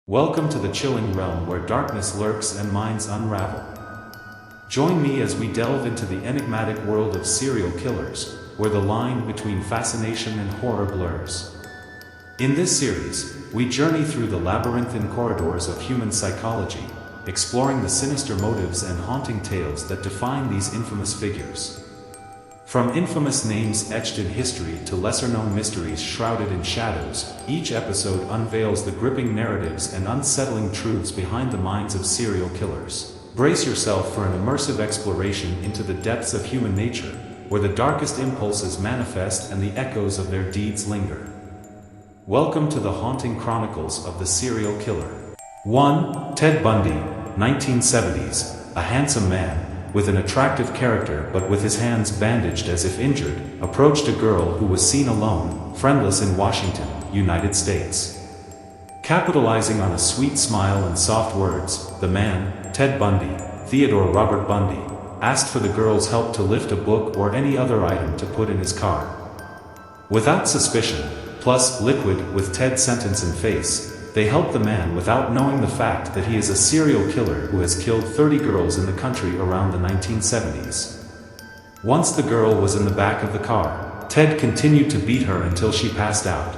Welcome to the chilling realm where darkness lurks and minds unravel. Join me as we delve into the enigmatic world of serial killers, where the line between fascination and horror blurs. In this series, we journey through the labyrinthine corridors of human psychology, exploring the sinister motives and haunting tales that define these infamous figures. From infamous names etched in history to lesser-known mysteries shrouded in shadows, each episode unveils the gripping narratives and unsettling truths behind the minds of serial killers. Brace yourself for an immersive exploration into the depths of human nature, where the darkest impulses manifest and the echoes of their deeds linger. Welcome to the haunting chronicles of the serial killer. 1. Ted Bundy, 1970s, a handsome man with an attractive character but with his hands bandaged as if injured, approached a girl who was seen alone, friendless in Washington, United States. Capitalizing on a sweet smile and soft words, the man, Ted Bundy, Theodore Robert Bundy, asked for the girl's help to lift a book or any other item to put in his car. Without suspicion, plus liquid with Ted's sentence in face, they help the man without knowing the fact that he is a serial killer who has killed 30 girls in the country around the 1970s. Once the girl was in the back of the car, Ted continued to beat her until she passed out.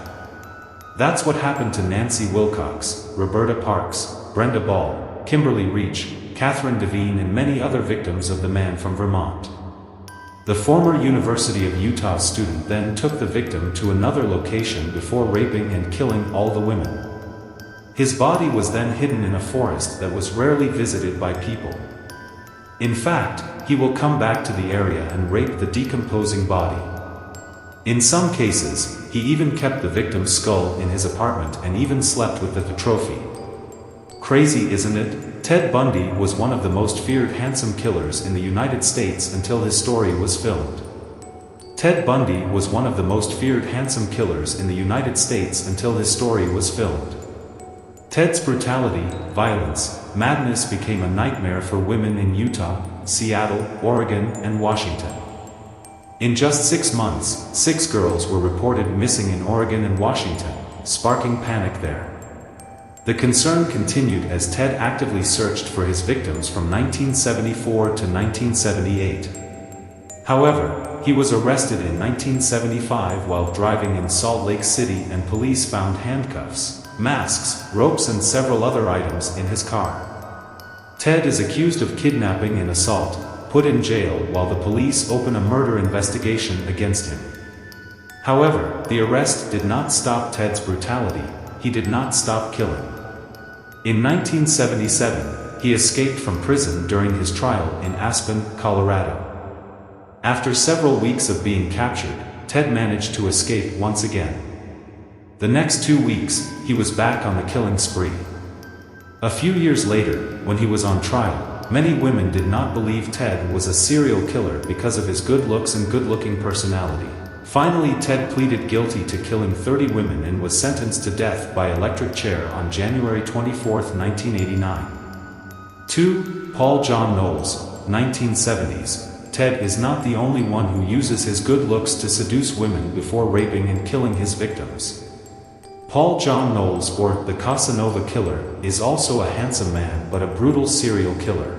That's what happened to Nancy Wilcox, Roberta Parks, Brenda Ball, Kimberly Reach, Catherine Devine and many other victims of the man from Vermont. The former University of Utah student then took the victim to another location before raping and killing all the women. His body was then hidden in a forest that was rarely visited by people. In fact, he will come back to the area and rape the decomposing body. In some cases, he even kept the victim's skull in his apartment and even slept with the trophy. Crazy, isn't it? Ted Bundy was one of the most feared handsome killers in the United States until his story was filmed. Ted Bundy was one of the most feared handsome killers in the United States until his story was filmed. Ted's brutality, violence, madness became a nightmare for women in Utah, Seattle, Oregon, and Washington. In just 6 months, 6 girls were reported missing in Oregon and Washington, sparking panic there. The concern continued as Ted actively searched for his victims from 1974 to 1978. However, he was arrested in 1975 while driving in Salt Lake City and police found handcuffs, masks, ropes and several other items in his car. Ted is accused of kidnapping and assault, put in jail while the police open a murder investigation against him. However, the arrest did not stop Ted's brutality. He did not stop killing. In 1977, he escaped from prison during his trial in Aspen, Colorado. After several weeks of being captured, Ted managed to escape once again. The next 2 weeks, he was back on the killing spree. A few years later, when he was on trial, many women did not believe Ted was a serial killer because of his good looks and good-looking personality. Finally, Ted pleaded guilty to killing 30 women and was sentenced to death by electric chair on January 24, 1989. 2. Paul John Knowles, 1970s. Ted is not the only one who uses his good looks to seduce women before raping and killing his victims. Paul John Knowles, or the Casanova Killer, is also a handsome man but a brutal serial killer.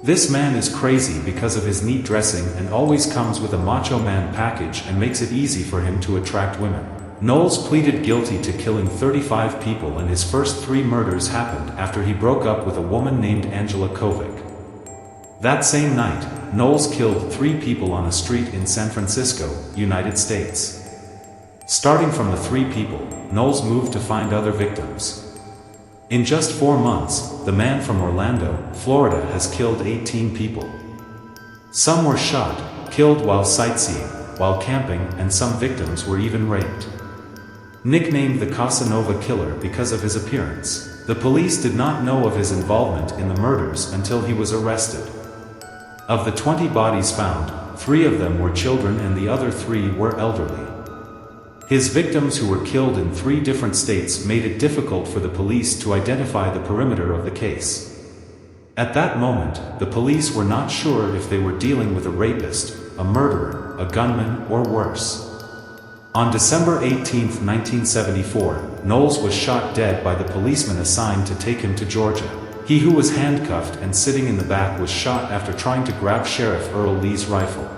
This man is crazy because of his neat dressing and always comes with a macho man package and makes it easy for him to attract women. Knowles pleaded guilty to killing 35 people and his first 3 murders happened after he broke up with a woman named Angela Kovic. That same night, Knowles killed 3 people on a street in San Francisco, United States. Starting from the 3 people, Knowles moved to find other victims. In just 4 months, the man from Orlando, Florida has killed 18 people. Some were shot, killed while sightseeing, while camping, and some victims were even raped. Nicknamed the Casanova Killer because of his appearance, the police did not know of his involvement in the murders until he was arrested. Of the 20 bodies found, 3 of them were children and the other 3 were elderly. His victims, who were killed in 3 different states, made it difficult for the police to identify the perimeter of the case. At that moment, the police were not sure if they were dealing with a rapist, a murderer, a gunman, or worse. On December 18, 1974, Knowles was shot dead by the policeman assigned to take him to Georgia. He who was handcuffed and sitting in the back was shot after trying to grab Sheriff Earl Lee's rifle.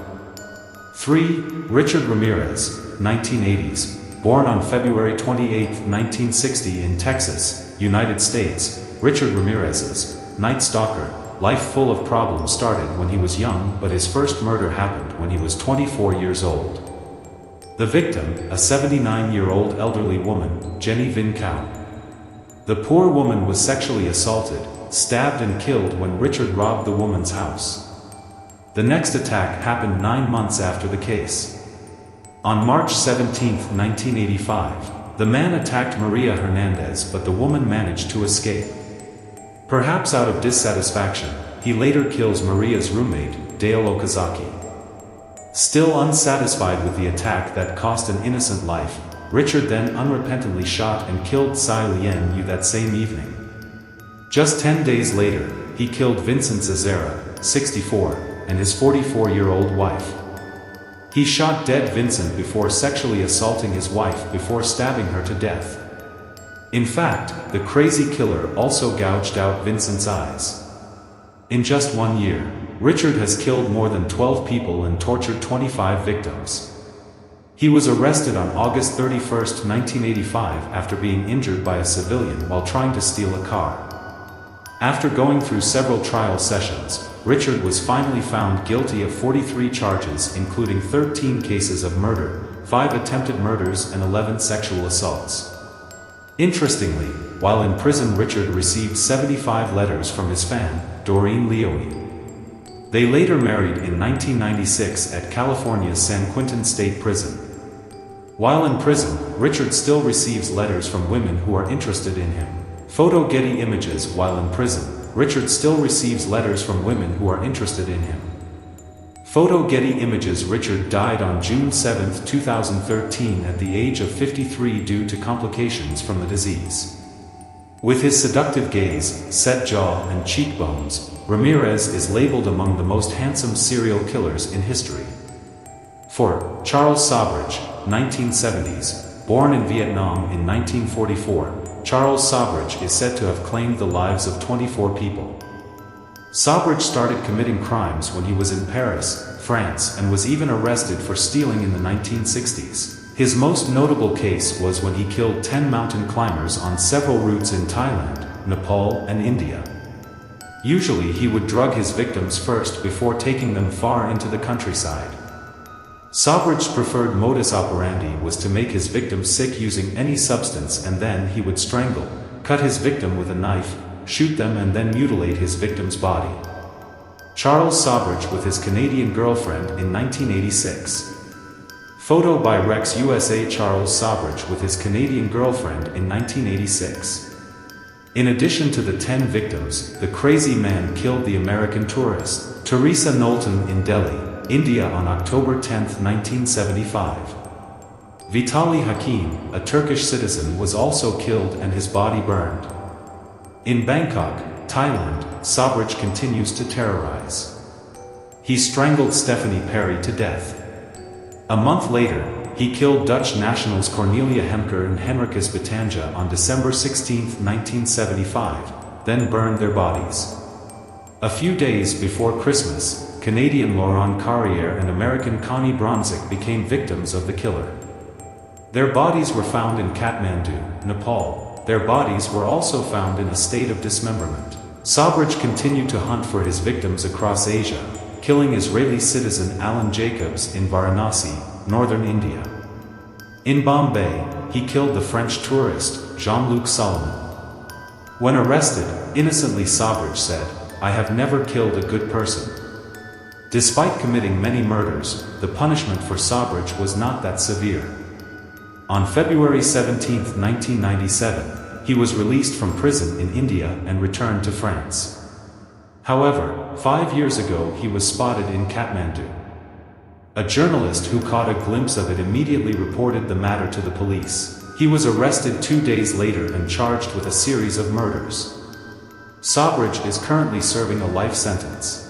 3. Richard Ramirez, 1980s. Born on February 28, 1960 in Texas, United States, Richard Ramirez's Night Stalker life full of problems started when he was young, but his first murder happened when he was 24 years old. The victim, a 79-year-old elderly woman, Jenny Vin Cow. The poor woman was sexually assaulted, stabbed and killed when Richard robbed the woman's house. The next attack happened 9 months after the case. On March 17, 1985, the man attacked Maria Hernandez, but the woman managed to escape. Perhaps out of dissatisfaction, he later kills Maria's roommate, Dale Okazaki. Still unsatisfied with the attack that cost an innocent life, Richard then unrepentantly shot and killed Tsai Lien Yu that same evening. Just 10 days later, he killed Vincent Zazera, 64, and his 44-year-old wife. He shot dead Vincent before sexually assaulting his wife before stabbing her to death. In fact, the crazy killer also gouged out Vincent's eyes. In just 1 year, Richard has killed more than 12 people and tortured 25 victims. He was arrested on August 31, 1985 after being injured by a civilian while trying to steal a car. After going through several trial sessions, Richard was finally found guilty of 43 charges, including 13 cases of murder, 5 attempted murders and 11 sexual assaults. Interestingly, while in prison Richard received 75 letters from his fan, Doreen Leone. They later married in 1996 at California's San Quentin State Prison. While in prison, Richard still receives letters from women who are interested in him. Photo Getty Images. While in prison, Richard still receives letters from women who are interested in him. Photo Getty Images. Richard died on June 7, 2013 at the age of 53 due to complications from the disease. With his seductive gaze, set jaw and cheekbones, Ramirez is labeled among the most handsome serial killers in history. 4. Charles Sobridge, 1970s. Born in Vietnam in 1944, Charles Sobridge is said to have claimed the lives of 24 people. Sobridge started committing crimes when he was in Paris, France, and was even arrested for stealing in the 1960s. His most notable case was when he killed 10 mountain climbers on several routes in Thailand, Nepal, and India. Usually he would drug his victims first before taking them far into the countryside. Sobridge's preferred modus operandi was to make his victims sick using any substance, and then he would strangle, cut his victim with a knife, shoot them and then mutilate his victim's body. Charles Sobridge with his Canadian girlfriend in 1986. Photo by Rex USA. Charles Sobridge with his Canadian girlfriend in 1986. In addition to the 10 victims, the crazy man killed the American tourist, Teresa Knowlton in Delhi, India on October 10, 1975. Vitali Hakim, a Turkish citizen, was also killed and his body burned. In Bangkok, Thailand, Sobridge continues to terrorize. He strangled Stephanie Perry to death. A month later, he killed Dutch nationals Cornelia Hemker and Henricus Batanja on December 16, 1975, then burned their bodies. A few days before Christmas, Canadian Laurent Carrière and American Connie Bronzik became victims of the killer. Their bodies were found in Kathmandu, Nepal. Their bodies were also found in a state of dismemberment. Sobridge continued to hunt for his victims across Asia, killing Israeli citizen Alan Jacobs in Varanasi, northern India. In Bombay, he killed the French tourist, Jean-Luc Solomon. When arrested, innocently Sobridge said, "I have never killed a good person." Despite committing many murders, the punishment for Sobridge was not that severe. On February 17, 1997, he was released from prison in India and returned to France. However, 5 years ago he was spotted in Kathmandu. A journalist who caught a glimpse of it immediately reported the matter to the police. He was arrested 2 days later and charged with a series of murders. Sobridge is currently serving a life sentence.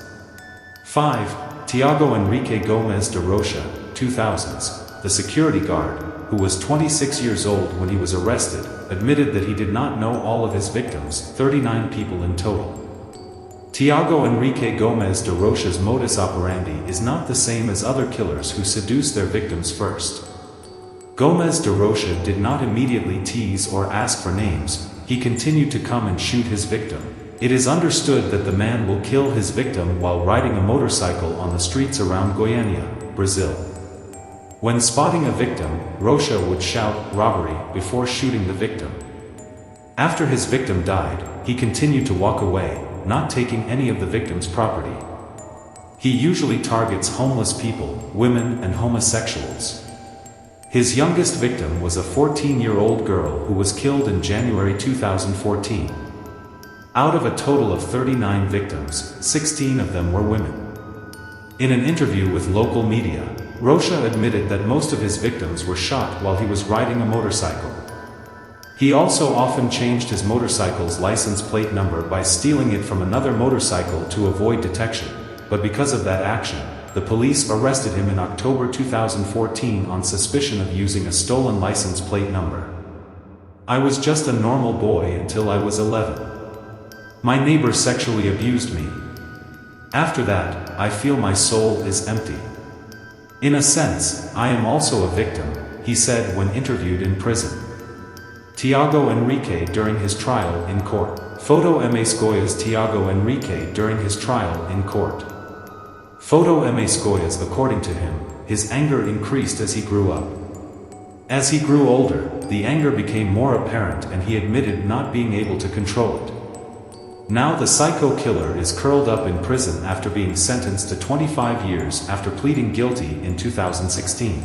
5. Tiago Enrique Gomez de Rocha, 2000s, the security guard, who was 26 years old when he was arrested, admitted that he did not know all of his victims, 39 people in total. Tiago Enrique Gomez de Rocha's modus operandi is not the same as other killers who seduce their victims first. Gomez de Rocha did not immediately tease or ask for names, he continued to come and shoot his victim. It is understood that the man will kill his victim while riding a motorcycle on the streets around Goiânia, Brazil. When spotting a victim, Rocha would shout, "Robbery," before shooting the victim. After his victim died, he continued to walk away, not taking any of the victim's property. He usually targets homeless people, women, and homosexuals. His youngest victim was a 14-year-old girl who was killed in January 2014. Out of a total of 39 victims, 16 of them were women. In an interview with local media, Rocha admitted that most of his victims were shot while he was riding a motorcycle. He also often changed his motorcycle's license plate number by stealing it from another motorcycle to avoid detection, but because of that action, the police arrested him in October 2014 on suspicion of using a stolen license plate number. "I was just a normal boy until I was 11. My neighbor sexually abused me. After that, I feel my soul is empty. In a sense, I am also a victim," he said when interviewed in prison. Tiago Enrique during his trial in court. Photo Unmasking Tiago Enrique during his trial in court. Photo Unmasking. According to him, his anger increased as he grew up. As he grew older, the anger became more apparent and he admitted not being able to control it. Now the psycho killer is curled up in prison after being sentenced to 25 years after pleading guilty in 2016.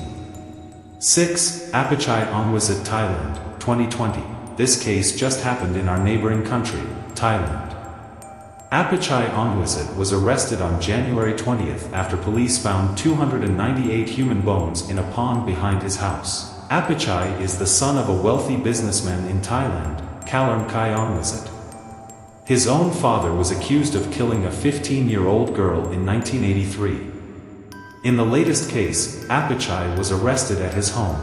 6. Apachai Onwasit, Thailand, 2020. This case just happened in our neighboring country, Thailand. Apachai Onwasit was arrested on January 20th after police found 298 human bones in a pond behind his house. Apachai is the son of a wealthy businessman in Thailand, Killers.Why Onwasit. His own father was accused of killing a 15-year-old girl in 1983. In the latest case, Apachai was arrested at his home.